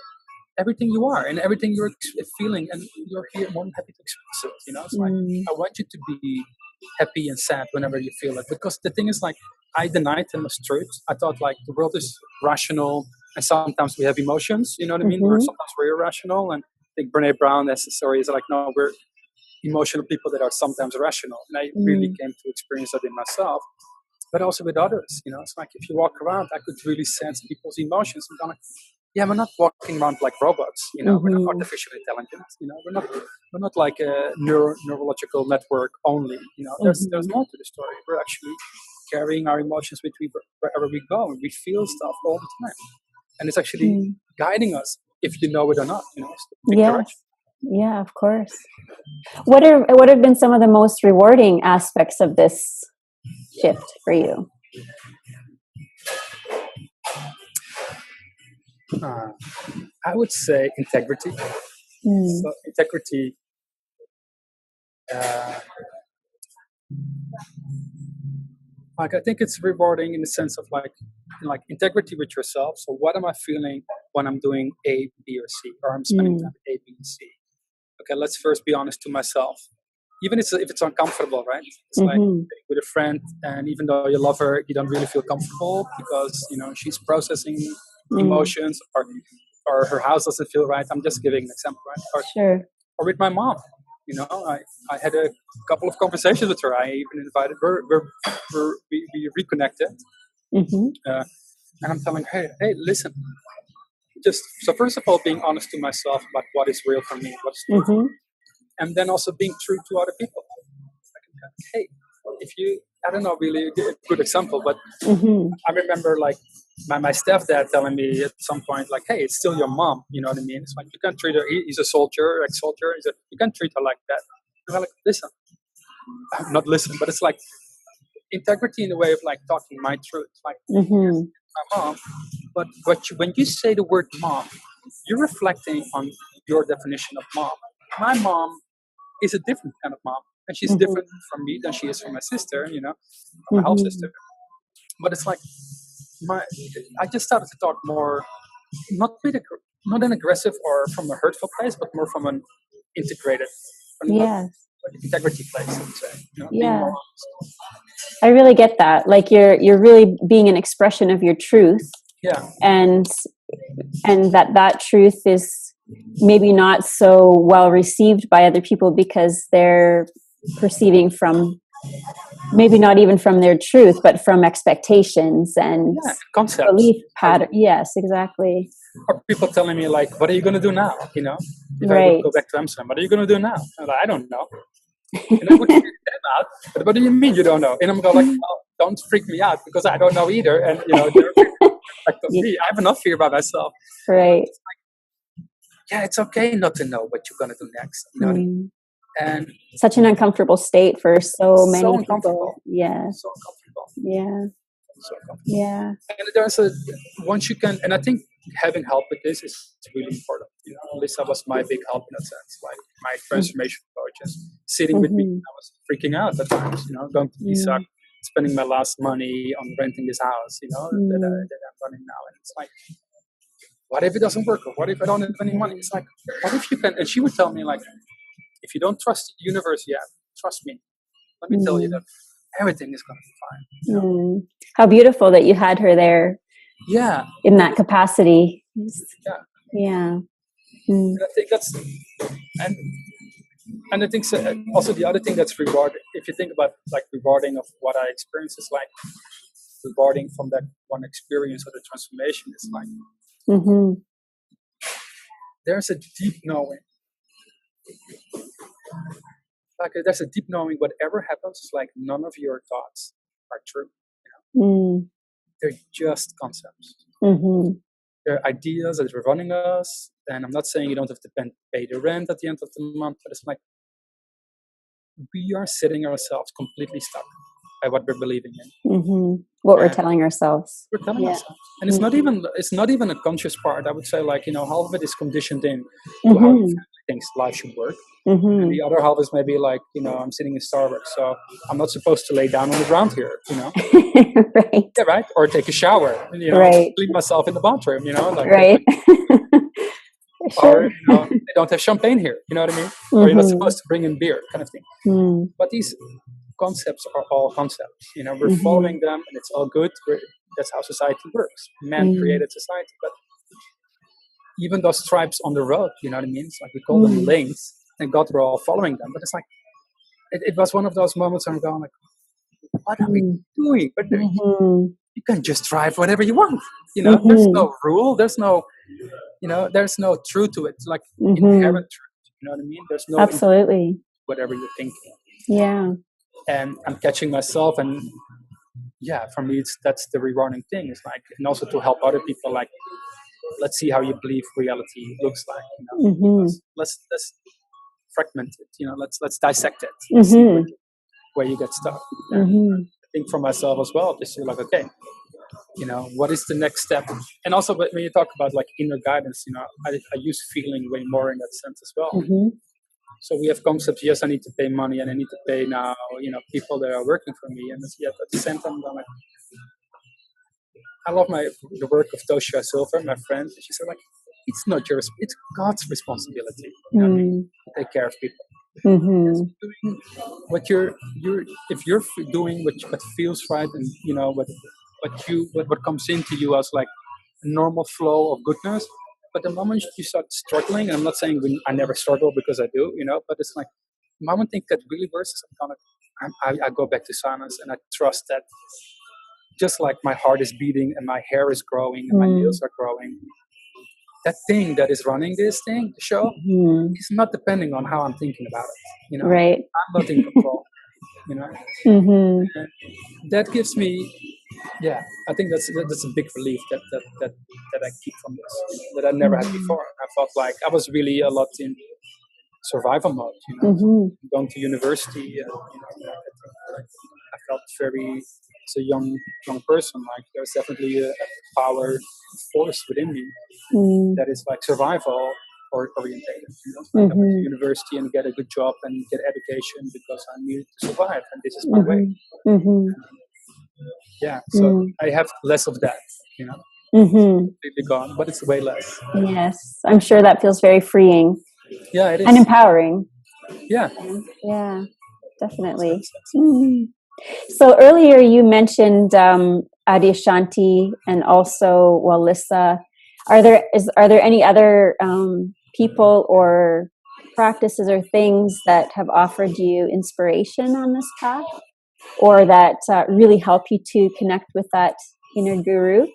everything you are and everything you're feeling, and you're here more than happy to express it, It's like, I want you to be happy and sad whenever you feel it. Because the thing is, like, I denied them as truth. I thought, like, the world is rational and sometimes we have emotions, you know what I mean? Or sometimes we're irrational. And I think Brene Brown has the story, is like, no, we're emotional people that are sometimes rational. And I really came to experience that in myself, but also with others. It's like, if you walk around, I could really sense people's emotions. I'm going, yeah, we're not walking around like robots. We're not artificial intelligence. We're not like a neurological network only. There's more to the story. We're actually carrying our emotions wherever we go, and we feel stuff all the time. And it's actually guiding us, if you know it or not. It's the direction. Yeah, of course. What have been some of the most rewarding aspects of this shift for you? I would say integrity. So integrity. Like, I think it's rewarding in the sense of like integrity with yourself. So what am I feeling when I'm doing A, B, or C, or I'm spending time with A, B, and C? Okay, let's first be honest to myself. Even if it's uncomfortable, right? It's like with a friend, and even though you love her, you don't really feel comfortable because she's processing emotions, or her house doesn't feel right. I'm just giving an example, right? Or with my mom. I had a couple of conversations with her. I even invited her. We reconnected, and I'm telling her, hey, listen. Just so first of all, being honest to myself about what is real for me, what's true, and then also being true to other people. Like, hey, if you, I don't know, really a good example, but I remember like my stepdad telling me at some point, like, hey, it's still your mom. You know what I mean? It's like, you can't treat her. He's a soldier, ex-soldier. He said, you can't treat her like that. And I'm like, listen, not listen, but it's like integrity in the way of like talking my truth. Like, my mom. But when you say the word mom, you're reflecting on your definition of mom. my mom is a different kind of mom, and she's different from me than she is from my sister, my half sister. But it's like I just started to talk more, not not an aggressive or from a hurtful place, but more from an integrated, Yes. like integrity place, I would say. Being Yeah. more honest. I really get that. Like you're really being an expression of your truth. Yeah. And that truth is maybe not so well received by other people because they're perceiving from maybe not even from their truth, but from expectations and concepts. Belief pattern. Yes, exactly. Or people telling me like, "What are you going to do now?" If I Right. would go back to Amsterdam, what are you going to do now? I'm like, I don't know. And I would freak them out. But what do you mean you don't know? And I'm going like, well, don't freak me out because I don't know either. And they're like me. I have enough fear by myself. Right. It's like, yeah, it's okay not to know what you're going to do next. And such an uncomfortable state for so many uncomfortable. people. Yeah. So uncomfortable. Yeah. So uncomfortable. Yeah. And there's once you can, and I think having help with this is really important. Lisa was my big help in that sense. Like my transformation coaches sitting with me, I was freaking out at times. Going to Lisa, spending my last money on renting this house. That I'm running now, and it's like, what if it doesn't work? Or what if I don't have any money? It's like, what if you can? And she would tell me like, if you don't trust the universe yet, trust me. Let me tell you that everything is going to be fine. How beautiful that you had her there. Yeah. In that capacity. Yeah. Yeah. And I think that's, and I think also the other thing that's rewarding, if you think about like rewarding of what I experience is like rewarding from that one experience of the transformation is like, there's a deep knowing. Like there's a deep knowing whatever happens is like none of your thoughts are true. They're just concepts. They're ideas that are running us. And I'm not saying you don't have to pay the rent at the end of the month, but it's like we are setting ourselves completely stuck by what we're believing in. What we're telling ourselves. We're telling ourselves. And it's not even a conscious part. I would say like, half of it is conditioned in to how you think life should work. And the other half is maybe like, I'm sitting in Starbucks, so I'm not supposed to lay down on the ground here, Right. Yeah, right. Or take a shower, right. Clean myself in the bathroom, like right. Or they don't have champagne here, you know what I mean? Or you're not supposed to bring in beer, kind of thing. But these concepts are all concepts. We're following them, and it's all good. That's how society works. Man created society, but even those stripes on the road, you know what I mean? It's like we call them lanes, and God, we're all following them. But it's like it was one of those moments where I'm going like, what are we doing? But you can just drive whatever you want. There's no rule. There's no, there's no truth to it. It's like inherent truth. You know what I mean? There's no absolutely whatever you're thinking. Yeah. And I'm catching myself, and yeah, for me, that's the rewarding thing. It's like, and also to help other people, like, let's see how you believe reality looks like. Let's fragment it. Let's dissect it. See where you get stuck. I think for myself as well, just to like, okay, what is the next step? And also, when you talk about like inner guidance, I use feeling way more in that sense as well. So we have concepts. Yes, I need to pay money, and I need to pay now. People that are working for me, and yet at the same time, I'm like, I love the work of Toshia Silver, my friend. She said, like, it's not yours; it's God's responsibility. To take care of people. Doing what if you're doing what feels right, and what comes into you as like a normal flow of goodness. But the moment you start struggling, and I'm not saying I never struggle because I do, but it's like the moment I think that really works is I go back to silence, and I trust that just like my heart is beating and my hair is growing and my nails are growing, that thing that is running this thing, the show, is not depending on how I'm thinking about it. Right. I'm not in control. And that gives me, I think that's a big relief that I keep from this, that I never had before. I felt like I was really a lot in survival mode, going to university, I felt very, as a young person, like there's definitely a power force within me that is like survival, orientated. Like I went to university and get a good job and get education because I needed to survive, and this is my way. Yeah, so I have less of that, completely gone, but it's way less. Yes, I'm sure that feels very freeing. Yeah, it is. And empowering. Yeah. Yeah, definitely. So earlier you mentioned Adyashanti and also Walissa. Are there any other people or practices or things that have offered you inspiration on this path, or that really help you to connect with that inner guru?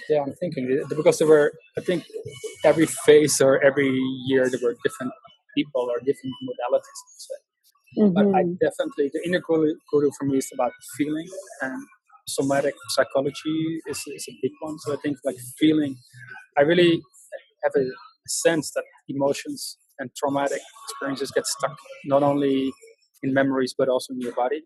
Yeah, I'm thinking because there were, I think, every phase or every year there were different people or different modalities. Let's say. But I definitely, the inner guru for me is about feeling, and somatic psychology is a big one. So I think like feeling, I really have a sense that emotions and traumatic experiences get stuck not only in memories but also in your body.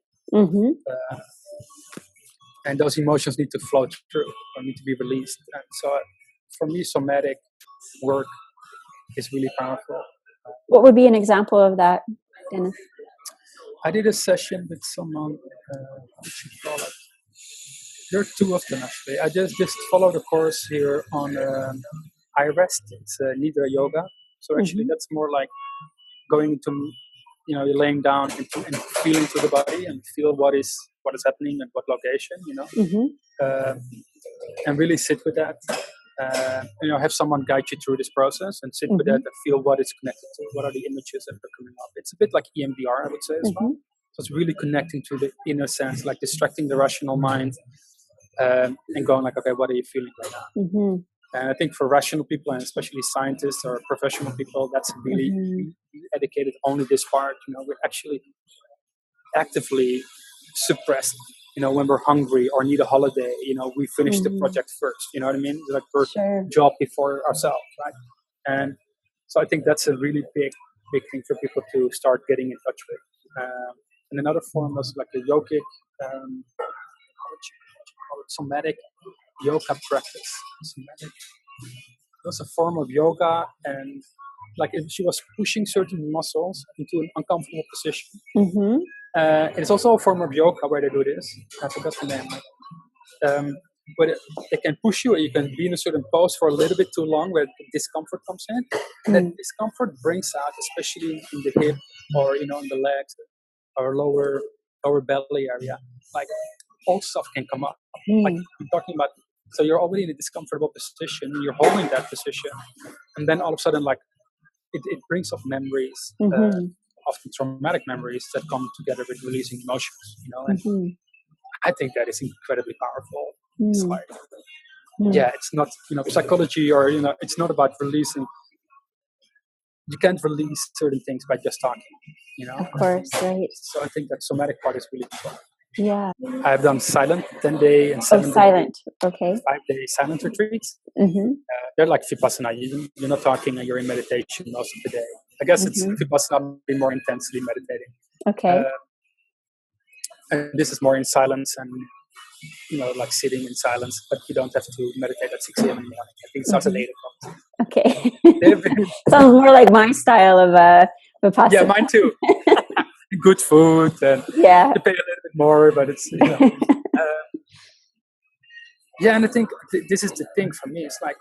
And those emotions need to flow through or need to be released. And so for me, somatic work is really powerful. What would be an example of that, Dennis? I did a session with someone, what should you call it? There are two of them actually. I just followed a course here on iRest. It's Nidra Yoga. So actually that's more like going into, you're laying down and feeling through the body and feel what is happening and what location, and really sit with that. Have someone guide you through this process and sit with that and feel what it's connected to. What are the images that are coming up? It's a bit like EMDR, I would say as well. So it's really connecting to the inner sense, like distracting the rational mind and going like, okay, what are you feeling right now? And I think for rational people and especially scientists or professional people, that's really dedicated only this part. We're actually actively suppressed. When we're hungry or need a holiday, we finish the project first. You know what I mean? Like we're job before ourselves, right? And so I think that's a really big thing for people to start getting in touch with. And another form was like the yogic, somatic yoga practice. Somatic. It was a form of yoga, and like if she was pushing certain muscles into an uncomfortable position. It's also a form of yoga where they do this. I forgot the name. But they can push you, or you can be in a certain pose for a little bit too long, where the discomfort comes in. And that discomfort brings out, especially in the hip or in the legs or lower belly area, like all stuff can come up. Like I'm talking about. So you're already in a discomfortable position. You're holding that position, and then all of a sudden, like it brings up memories. Often traumatic memories that come together with releasing emotions, and I think that is incredibly powerful. It's like, it's not, psychology or, it's not about releasing. You can't release certain things by just talking, Of course, right. So I think that somatic part is really important. Yeah. I've done silent 10-day and 7-day. Silent. Okay. 5-day silent retreats. They're like Vipassana. You're not talking and you're in meditation most of the day. I guess it's Vipassana, be more intensely meditating. Okay. And this is more in silence and, like sitting in silence, but you don't have to meditate at 6 a.m. in the morning. I think it starts at 8 o'clock. Okay. Sounds more like my style of Vipassana. Yeah, mine too. Good food and you pay a little bit more, but it's, yeah, and I think this is the thing for me. It's like,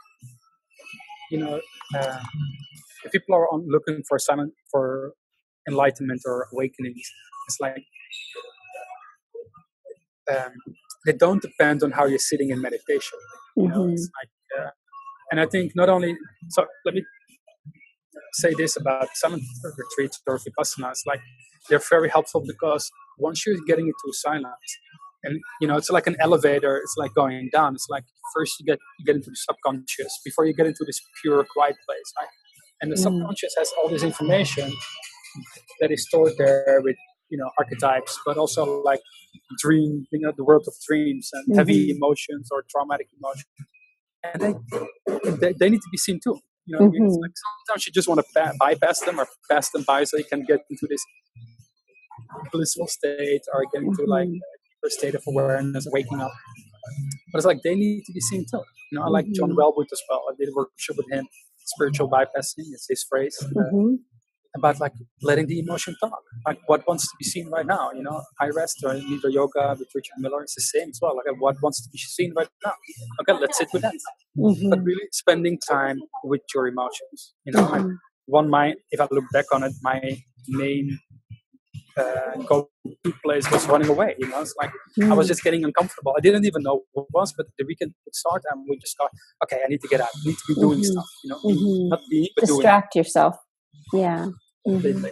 if people are looking for enlightenment or awakenings, it's like they don't depend on how you're sitting in meditation. It's like, and I think not only. So let me say this about silent retreats or vipassana. It's like they're very helpful because once you're getting into silence, and it's like an elevator. It's like going down. It's like first you get into the subconscious before you get into this pure quiet place, right? And the subconscious has all this information that is stored there with archetypes, but also like dream, the world of dreams and heavy emotions or traumatic emotions, and they need to be seen too. What I mean? It's like sometimes you just want to bypass them or pass them by so you can get into this blissful state or get into like a state of awareness, waking up. But it's like they need to be seen too. You know, I like John Wellwood as well. I did a workshop with him, spiritual bypassing. It's his phrase. About like letting the emotion talk, like what wants to be seen right now. You know, I rest or Nidra Yoga with Richard Miller is the same as well. Like what wants to be seen right now. Okay, let's sit with that. But really spending time with your emotions. You know, like if I look back on it, my main go-to place was running away. You know, it's like I was just getting uncomfortable. I didn't even know what it was, but the weekend would start and we just thought, okay, I need to get out. I need to be doing stuff. You know, not be but distract yourself. Yeah. doing.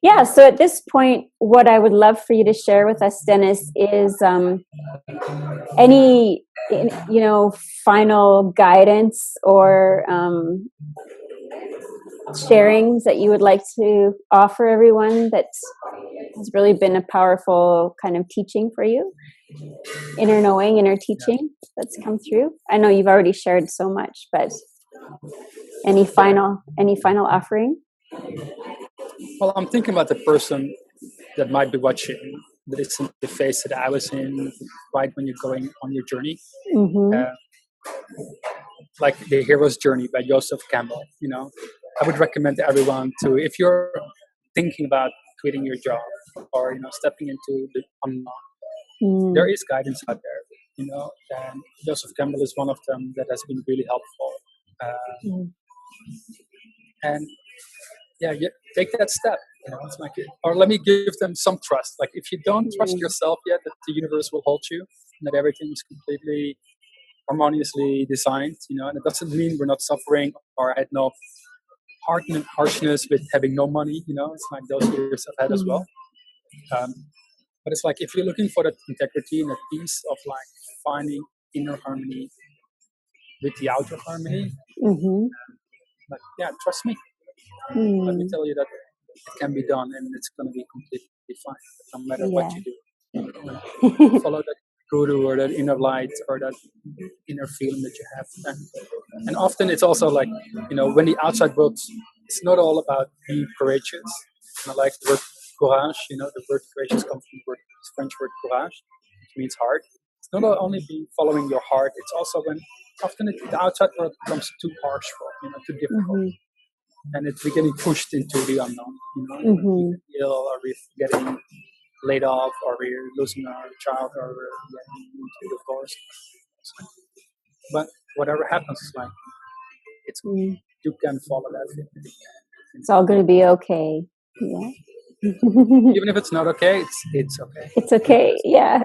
Yeah. So at this point, what I would love for you to share with us, Dennis, is any, final guidance or sharings that you would like to offer everyone that has really been a powerful kind of teaching for you, inner knowing, inner teaching that's come through. I know you've already shared so much, but any final offering? Well, I'm thinking about the person that might be watching this in the phase that I was in right when you're going on your journey. Like The Hero's Journey by Joseph Campbell. You know, I would recommend to everyone to, if you're thinking about quitting your job or, you know, stepping into the unknown, there is guidance out there, you know, and Joseph Campbell is one of them that has been really helpful. And yeah, take that step. You know, it's like, or let me give them some trust. Like if you don't trust yourself yet, that the universe will hold you, and that everything is completely harmoniously designed. You know, and it doesn't mean we're not suffering or I had no harshness with having no money. You know, it's like those years I've had as well. But it's like if you're looking for that integrity and that peace of like finding inner harmony with the outer harmony, like trust me. Let me tell you that it can be done and it's going to be completely fine, no matter what you do. Follow that guru or that inner light or that inner feeling that you have. And often it's also like, you know, when the outside world, it's not all about being courageous. And I like the word courage, you know, the word courageous comes from the French word courage, which means heart. It's not only being following your heart, it's also when often the outside world becomes too harsh for, you know, too difficult. And it's getting pushed into the unknown, you know, we're ill or we're getting laid off or we're losing our child or we're getting into divorce. But whatever happens, like it's you can follow that. It's all going to be okay. Yeah. Even if it's not okay, it's okay. It's okay. Yeah.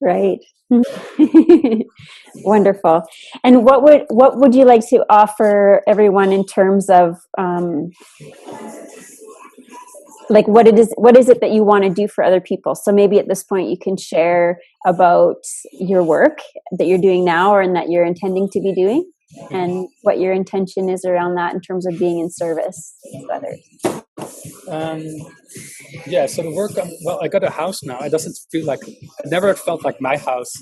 Right. Wonderful. And what would you like to offer everyone in terms of like what is it that you want to do for other people? So maybe at this point you can share about your work that you're doing now and that you're intending to be doing, and what your intention is around that in terms of being in service to others. So the work, I got a house now. It doesn't feel like, it never felt like my house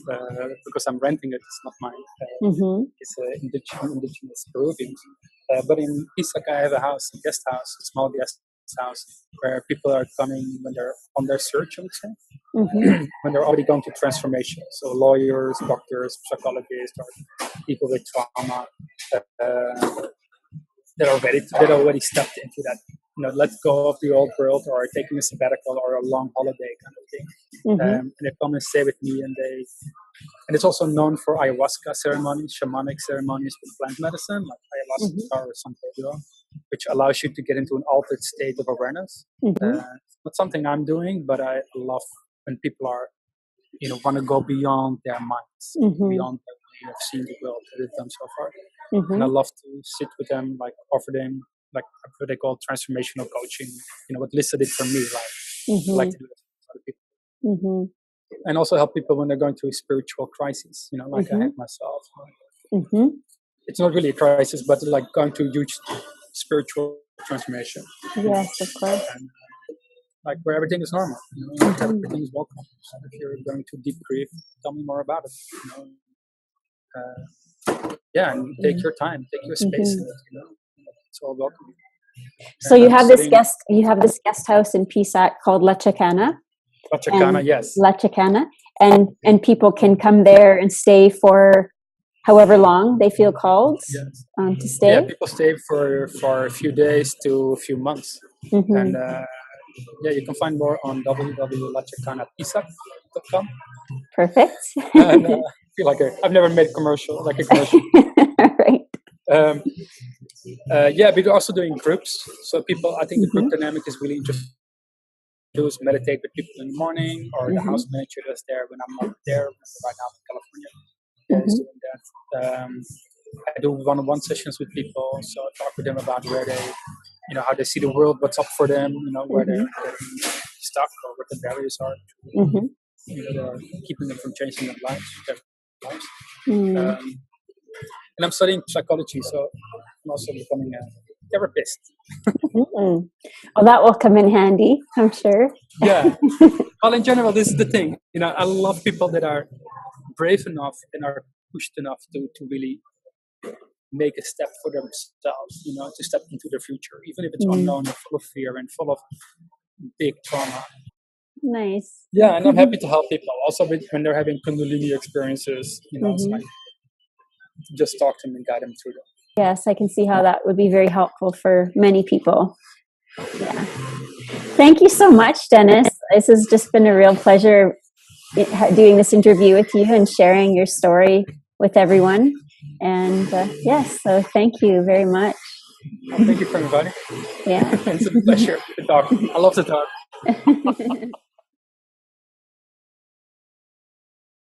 because I'm renting it. It's not mine. It's indigenous Peruvian. But in Isaac, I have a house, a guest house, a small guest house, where people are coming when they're on their search, I would say, when they're already going to transformation. So lawyers, doctors, psychologists, or people with trauma that already stepped into that, you know, let go of the old world or taking a sabbatical or a long holiday kind of thing. And they come and stay with me, and it's also known for ayahuasca ceremonies, shamanic ceremonies with plant medicine, like ayahuasca or San Pedro, which allows you to get into an altered state of awareness. Not something I'm doing, but I love when people are, you know, want to go beyond their minds, beyond what they have seen the world that they've done so far. And I love to sit with them, like offer them, like what they call transformational coaching. You know, what Lisa did for me, like I like to do that for other people. And also help people when they're going through a spiritual crisis, you know, like I had myself. It's not really a crisis, but like going through huge spiritual transformation. Yes, of course. And, like where everything is normal, you know, everything is welcome. So if you're going through deep grief, tell me more about it. You know, and take your time, take your space. You know, it's all welcome. So you have this guest house in Pisac called La Chicana. La Chicana, yes. La Chicana. and people can come there and stay for however long they feel called Yes. to stay. Yeah, people stay for a few days to a few months. Mm-hmm. And you can find more on www.lachakanapisa.com. Perfect. And I feel like I've never made a commercial. Right. But we're also doing groups. So people, I think the group dynamic is really interesting. Do is meditate with people in the morning, or the house manager that's there when I'm not there. Right now I'm in California. Is doing that. I do one-on-one sessions with people, so I talk with them about where they, how they see the world, what's up for them, where they're stuck or what the barriers are. They're keeping them from changing their lives. And I'm studying psychology, so I'm also becoming a therapist. Well, that will come in handy, I'm sure. Yeah. Well, in general, this is the thing. I love people that are brave enough and are pushed enough to really make a step for themselves, to step into their future, even if it's unknown and full of fear and full of big trauma. Nice. Yeah, and I'm happy to help people. Also, when they're having kundalini experiences, it's like just talk to them and guide them through them. Yes, I can see how that would be very helpful for many people. Yeah. Thank you so much, Dennis. This has just been a real pleasure doing this interview with you and sharing your story with everyone. And so thank you very much. Well, thank you for inviting me. Yeah. It's a pleasure to talk. I love to talk.